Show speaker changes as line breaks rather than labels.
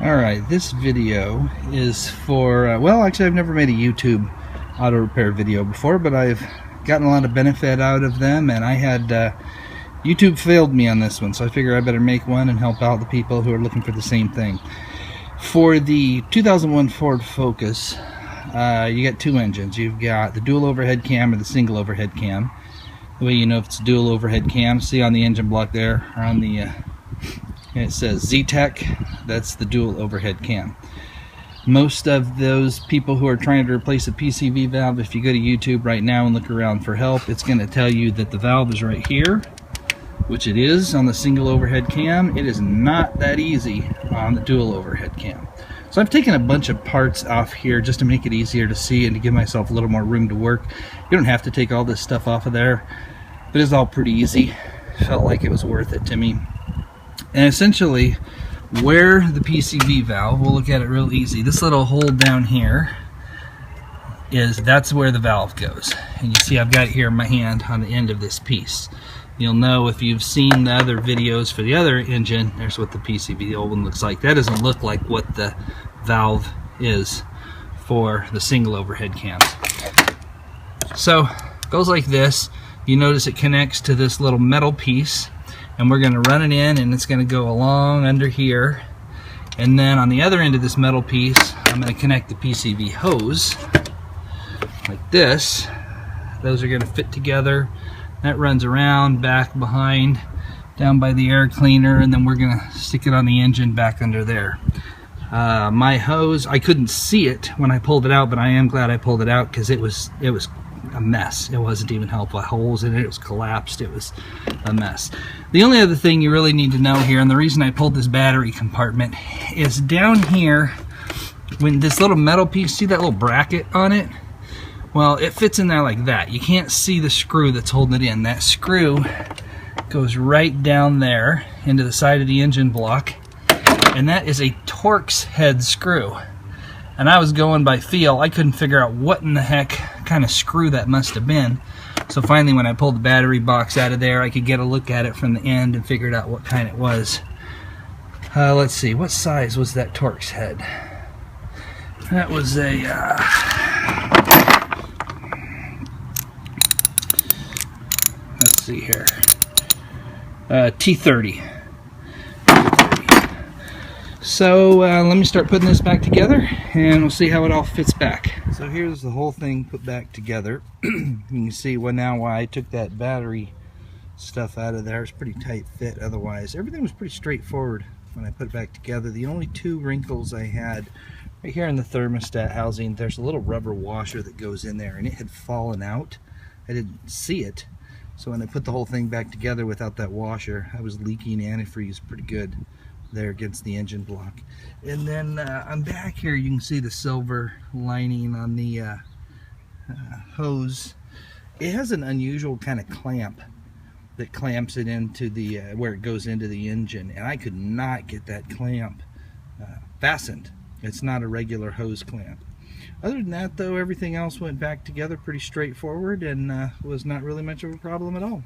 Alright, this video is for, well, actually I've never made a YouTube auto repair video before, but I've gotten a lot of benefit out of them, and I had, YouTube failed me on this one, so I figure I better make one and help out the people who are looking for the same thing. For the 2001 Ford Focus, you got two engines. You've got the dual overhead cam or the single overhead cam. The way you know if it's a dual overhead cam, see on the engine block there, or on the it says Z-Tech, that's the dual overhead cam. Most of those people who are trying to replace a PCV valve, if you go to YouTube right now and look around for help, it's going to tell you that the valve is right here, which it is on the single overhead cam. It is not that easy on the dual overhead cam. So I've taken a bunch of parts off here just to make it easier to see and to give myself a little more room to work. You don't have to take all this stuff off of there, but it's all pretty easy. Felt like it was worth it to me. And essentially, where the PCV valve, we'll look at it real easy. This little hole down here that's where the valve goes. And you see I've got here my hand on the end of this piece. You'll know if you've seen the other videos for the other engine, there's what the PCV, the old one, looks like. That doesn't look like what the valve is for the single overhead cams. So it goes like this. You notice it connects to this little metal piece, and we're going to run it in, and it's going to go along under here. And then on the other end of this metal piece, I'm going to connect the PCV hose like this. Those are going to fit together. That runs around, back, behind, down by the air cleaner, and then we're going to stick it on the engine back under there. My hose, I couldn't see it when I pulled it out, but I am glad I pulled it out because it was a mess. It wasn't even helpful. Holes in it, it was collapsed, it was a mess. The only other thing you really need to know here, and the reason I pulled this battery compartment, is down here, when this little metal piece, see that little bracket on it? Well, it fits in there like that. You can't see the screw that's holding it in. That screw goes right down there into the side of the engine block, and that is a Torx head screw. And I was going by feel. I couldn't figure out what in the heck kind of screw that must have been. So finally, when I pulled the battery box out of there, I could get a look at it from the end and figured out what kind it was. Let's see, what size was that Torx head? That was a let's see here, T30. So let me start putting this back together, and we'll see how it all fits back. So here's the whole thing put back together. You can see now why I took that battery stuff out of there. It's pretty tight fit. Otherwise, everything was pretty straightforward when I put it back together. The only two wrinkles I had right here in the thermostat housing, there's a little rubber washer that goes in there, and it had fallen out. I didn't see it. So when I put the whole thing back together without that washer, I was leaking antifreeze pretty good there against the engine block. And then on back here, you can see the silver lining on the hose. It has an unusual kind of clamp that clamps it into the where it goes into the engine, and I could not get that clamp fastened. It's not a regular hose clamp. Other than that, though, everything else went back together pretty straightforward and was not really much of a problem at all.